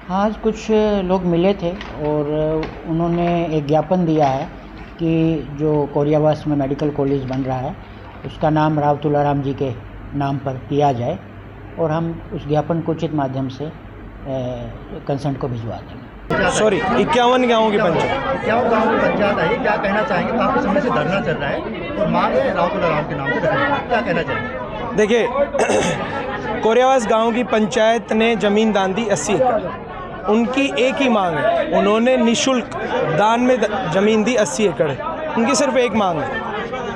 आज कुछ लोग मिले थे और उन्होंने एक ज्ञापन दिया है कि जो कोरियावास में मेडिकल कॉलेज बन रहा है उसका नाम राव तुलाराम जी के नाम पर किया जाए और हम उस ज्ञापन को उचित माध्यम से कंसर्न को भिजवा देंगे। सॉरी, 51 गाँवों की पंचायत 51 गाँव की पंचायत है, क्या कहना चाहेंगे? काफ़ी समय से धरना चल रहा है और मांग है राव तुलाराम के नाम से रखना, क्या कहना चाहेंगे? देखिए, कोरियावास गांव की पंचायत ने ज़मीन दान दी 80 एकड़। उनकी एक ही मांग है, उन्होंने निःशुल्क दान में ज़मीन दी 80 एकड़। उनकी सिर्फ एक मांग है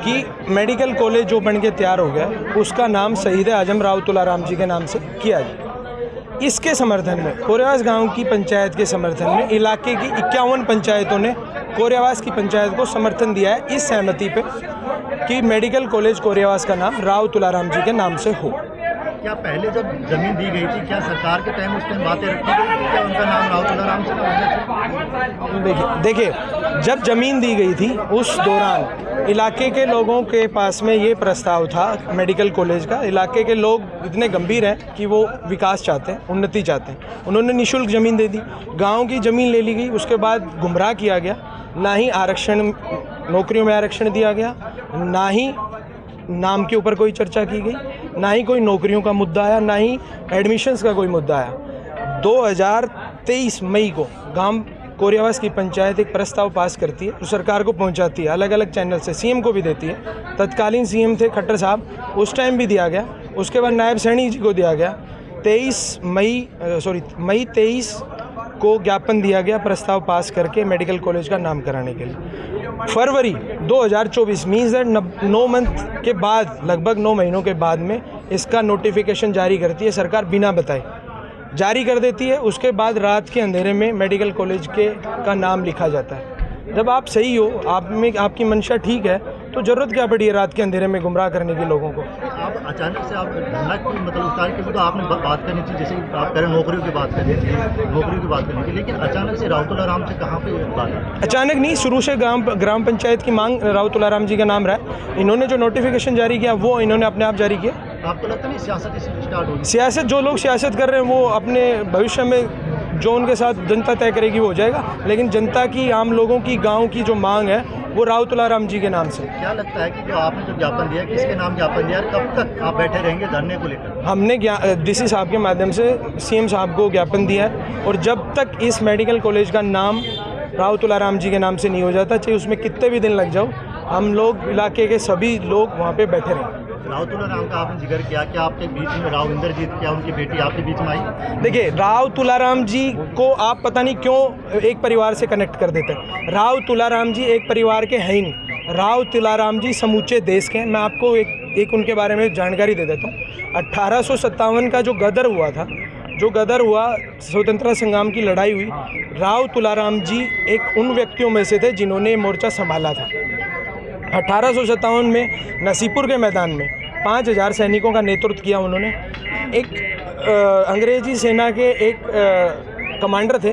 कि मेडिकल कॉलेज जो बन के तैयार हो गया उसका नाम शहीद आजम राव तुलाराम जी के नाम से किया जाए। इसके समर्थन में कोरियावास गांव की पंचायत के समर्थन में इलाके की 51 पंचायतों ने कोरियावास की पंचायत को समर्थन दिया है इस सहमति पे कि मेडिकल कॉलेज कोरियावास का नाम राव तुलाराम जी के नाम से हो। क्या पहले जब जमीन दी गई थी, क्या सरकार के टाइम उस टाइम बातें रखी गई थी, क्या उनका नाम राव तुलाराम से होना चाहिए? देखिए, जब ज़मीन दी गई थी उस दौरान इलाके के लोगों के पास में ये प्रस्ताव था मेडिकल कॉलेज का। इलाके के लोग इतने गंभीर हैं कि वो विकास चाहते हैं, उन्नति चाहते हैं। उन्होंने निःशुल्क ज़मीन दे दी, गांव की ज़मीन ले ली गई। उसके बाद गुमराह किया गया, ना ही आरक्षण, नौकरियों में आरक्षण दिया गया, ना ही नाम के ऊपर कोई चर्चा की गई, ना ही कोई नौकरियों का मुद्दा आया, ना ही एडमिशन्स का कोई मुद्दा आया। 2023 मई को गांव कोरियावास की पंचायत एक प्रस्ताव पास करती है, सरकार को पहुंचाती है, अलग अलग चैनल से, सीएम को भी देती है। तत्कालीन सीएम थे खट्टर साहब, उस टाइम भी दिया गया। उसके बाद नायब सैनी जी को दिया गया। मई 23 को ज्ञापन दिया गया प्रस्ताव पास करके मेडिकल कॉलेज का नाम कराने के लिए। फरवरी 2024 मीन्स दैट 9 मंथ के बाद, लगभग 9 महीनों के बाद में इसका नोटिफिकेशन जारी करती है सरकार, बिना बताए जारी कर देती है। उसके बाद रात के अंधेरे में मेडिकल कॉलेज का नाम लिखा जाता है। जब आप सही हो, आप में आपकी मंशा ठीक है, तो ज़रूरत क्या पड़ी है रात के अंधेरे में गुमराह करने के लोगों को? आप अचानक से आप धरना की मतलब उस तारीख के, तो आपने बात करनी चाहिए, जैसे आप कह रहे नौकरियों की बात करनी चाहिए, लेकिन अचानक से राव तुलाराम से कहाँ पे बात? अचानक नहीं, शुरू से ग्राम पंचायत की मांग राव तुलाराम जी का नाम रहा है। इन्होंने जो नोटिफिकेशन जारी किया वो इन्होंने अपने आप जारी किया। आपको लगता नहीं सियासत स्टार्ट होगी? सियासत, जो लोग सियासत कर रहे हैं वो अपने भविष्य में जो उनके साथ जनता तय करेगी वो हो जाएगा, लेकिन जनता की, आम लोगों की, गांव की जो मांग है वो राव तुलाराम जी के नाम से। क्या लगता है कि जो आपने जो ज्ञापन दिया, किसके नाम ज्ञापन दिया, कब तक आप बैठे रहेंगे धरने को लेकर? हमने डीसी साहब के माध्यम से सीएम साहब को ज्ञापन दिया है और जब तक इस मेडिकल कॉलेज का नाम राव तुलाराम जी के नाम से नहीं हो जाता, चाहे उसमें कितने भी दिन लग जाओ, हम लोग इलाके के सभी लोग वहाँ पे बैठे रहें। राव तुलाराम का आपने जिक्र किया, क्या आपके बीच में राव इंद्रजीत, क्या उनकी बेटी आपके बीच में आई? देखिए, राव तुलाराम जी को आप पता नहीं क्यों एक परिवार से कनेक्ट कर देते हैं। राव तुलाराम जी एक परिवार के हैं ही नहीं, राव तुलाराम जी समूचे देश के हैं। मैं आपको एक उनके बारे में जानकारी दे देता हूँ। 1857 का जो गदर हुआ, स्वतंत्रता संग्राम की लड़ाई हुई, राव तुलाराम जी एक उन व्यक्तियों में से थे जिन्होंने मोर्चा संभाला था। 1857 में नसीपुर के मैदान में 5000 सैनिकों का नेतृत्व किया उन्होंने। एक अंग्रेजी सेना के एक कमांडर थे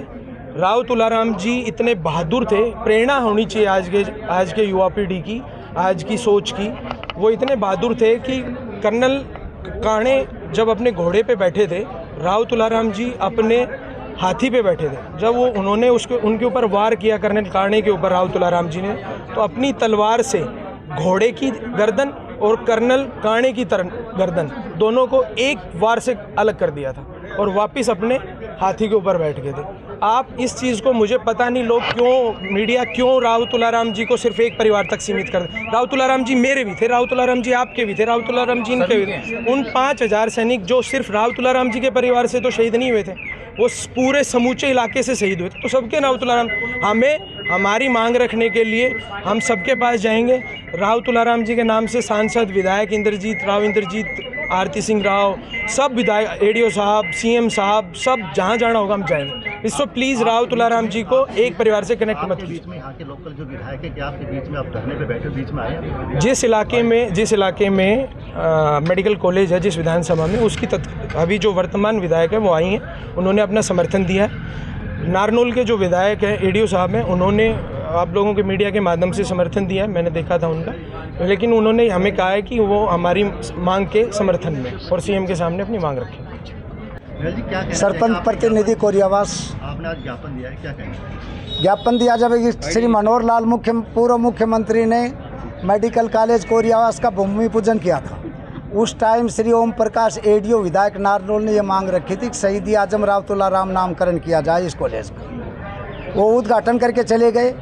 राव तुलाराम जी, इतने बहादुर थे। प्रेरणा होनी चाहिए आज के युवा पीढ़ी की, आज की सोच की। वो इतने बहादुर थे कि कर्नल काणे जब अपने घोड़े पे बैठे थे, राव तुलाराम जी अपने हाथी पे बैठे थे। जब उन्होंने उनके ऊपर वार किया कर्नल काणे के ऊपर राव तुलाराम जी ने, तो अपनी तलवार से घोड़े की गर्दन और कर्नल काणे की गर्दन दोनों को एक वार से अलग कर दिया था और वापस अपने हाथी के ऊपर बैठ गए थे। आप इस चीज़ को, मुझे पता नहीं लोग क्यों, मीडिया क्यों राव तुलाराम जी को सिर्फ एक परिवार तक सीमित कर दे। राव तुलाराम जी मेरे भी थे, राव तुलाराम जी आपके भी थे, राव तुलाराम जी इनके भी थे। उन 5000 सैनिक जो सिर्फ राव तुलाराम जी के परिवार से तो शहीद नहीं हुए थे, वो पूरे समूचे इलाके से शहीद हुए थे। तो सबके राव तुलाराम, हमारी मांग रखने के लिए हम सबके पास जाएंगे। राव तुलाराम जी के नाम से सांसद, विधायक राव इंद्रजीत, आरती सिंह राव, सब विधायक, एडीओ साहब, सीएम साहब, सब जहाँ जाना होगा हम जाएंगे। इसको प्लीज़ राव तुलाराम जी को एक परिवार से कनेक्ट मत कीजिए। बीच में यहाँ के लोकल जो विधायक है, क्या आपके बीच में आप धरने पे बैठे बीच में आए? जिस इलाके में मेडिकल कॉलेज है, जिस विधानसभा में, उसकी अभी जो वर्तमान विधायक है वो आई हैं, उन्होंने अपना समर्थन दिया है। नारनौल के जो विधायक हैं, एडीओ साहब हैं, उन्होंने आप लोगों के मीडिया के माध्यम से समर्थन दिया है, मैंने देखा था उनका, लेकिन उन्होंने हमें कहा है कि वो हमारी मांग के समर्थन में और सीएम के सामने अपनी मांग रखें। जी क्या कहना सरपंच चाहिए? प्रतिनिधि कोरियावास। आपने आज ज्ञापन दिया है, क्या कहेंगे? ज्ञापन दिया जब श्री मनोहर लाल पूर्व मुख्यमंत्री ने मेडिकल कॉलेज कोरियावास का भूमि पूजन किया था। उस टाइम श्री ओम प्रकाश एडीओ विधायक नारनौल ने ये मांग रखी थी कि शहीद आजम राव तुलाराम नामकरण किया जाए इस कॉलेज का। वो उद्घाटन करके चले गए।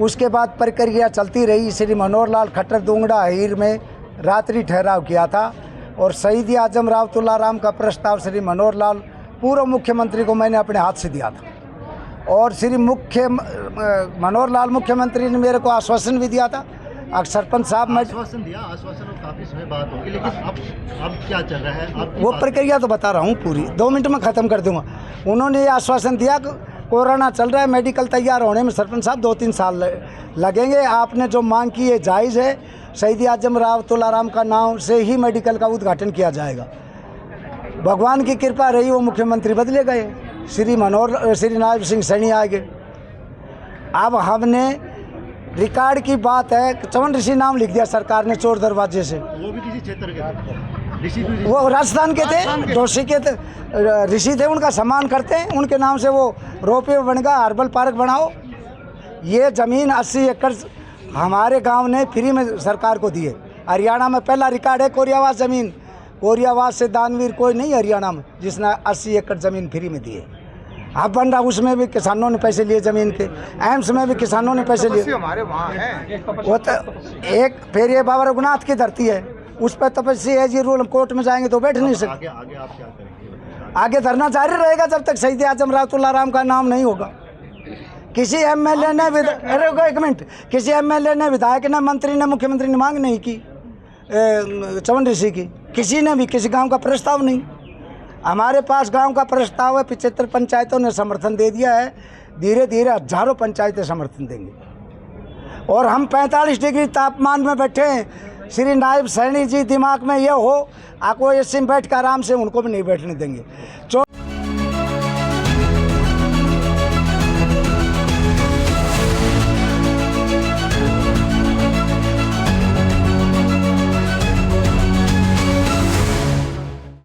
उसके बाद प्रक्रिया चलती रही। श्री मनोहर लाल खट्टर दोंगड़ा हीर में रात्रि ठहराव किया था और शहीद आजम राव तुलाराम का प्रस्ताव श्री मनोहर लाल पूर्व मुख्यमंत्री को मैंने अपने हाथ से दिया था और श्री मनोहर लाल मुख्यमंत्री ने मेरे को आश्वासन भी दिया था। सरपंच साहब मैं आश्वासन दिया, आश्वासन और काफ़ी समय बात होगी, लेकिन अब क्या चल रहा है? वो प्रक्रिया तो बता रहा हूँ पूरी, 2 मिनट में ख़त्म कर दूंगा। उन्होंने ये आश्वासन दिया कि कोरोना चल रहा है, मेडिकल तैयार होने में सरपंच साहब 2-3 साल लगेंगे। आपने जो मांग की है जायज़ है। शहीद आजम राव तुलाराम का नाम से ही मेडिकल का उद्घाटन किया जाएगा। भगवान की कृपा रही, वो मुख्यमंत्री बदले गए, श्री नायब सिंह सैनी आ गए। अब हमने रिकॉर्ड की बात है, चवन ऋषि नाम लिख दिया सरकार ने चोर दरवाजे से। वो भी किसी क्षेत्र के थे, ऋषि भी वो राजस्थान के थे, जोशी के थे, ऋषि थे, उनका सम्मान करते हैं। उनके नाम से वो रोपवे बन गया, हर्बल पार्क बनाओ। ये ज़मीन 80 एकड़ हमारे गांव ने फ्री में सरकार को दी है। हरियाणा में पहला रिकॉर्ड है कोरियावास ज़मीन। कोरियावास से दानवीर कोई नहीं हरियाणा में जिसने 80 एकड़ ज़मीन फ्री में दी है। अब बन रहा, उसमें भी किसानों ने पैसे लिए ज़मीन के। एम्स में भी किसानों ने पैसे लिए। हमारे वहाँ है वो तो एक फिर ये बाबा रघुनाथ की धरती है, उस पर तपस्या है जी। रूल कोर्ट में जाएंगे तो बैठ नहीं सकते। आगे आप क्या करेंगे? आगे धरना जारी रहेगा जब तक शहीद आजम राव तुलाराम का नाम नहीं होगा। किसी एमएलए ने अरे एक मिनट, किसी एमएलए ने, विधायक ने, मंत्री ने, मुख्यमंत्री ने मांग नहीं की चवन ऋषि की। किसी ने भी, किसी गांव का प्रस्ताव नहीं। हमारे पास गांव का प्रस्ताव है, 75 पंचायतों ने समर्थन दे दिया है। धीरे धीरे हजारों पंचायतें समर्थन देंगी और हम 45 डिग्री तापमान में बैठे हैं। श्री नायब सैनी जी दिमाग में ये हो, आपको ये सिम बैठ कर आराम से, उनको भी नहीं बैठने देंगे।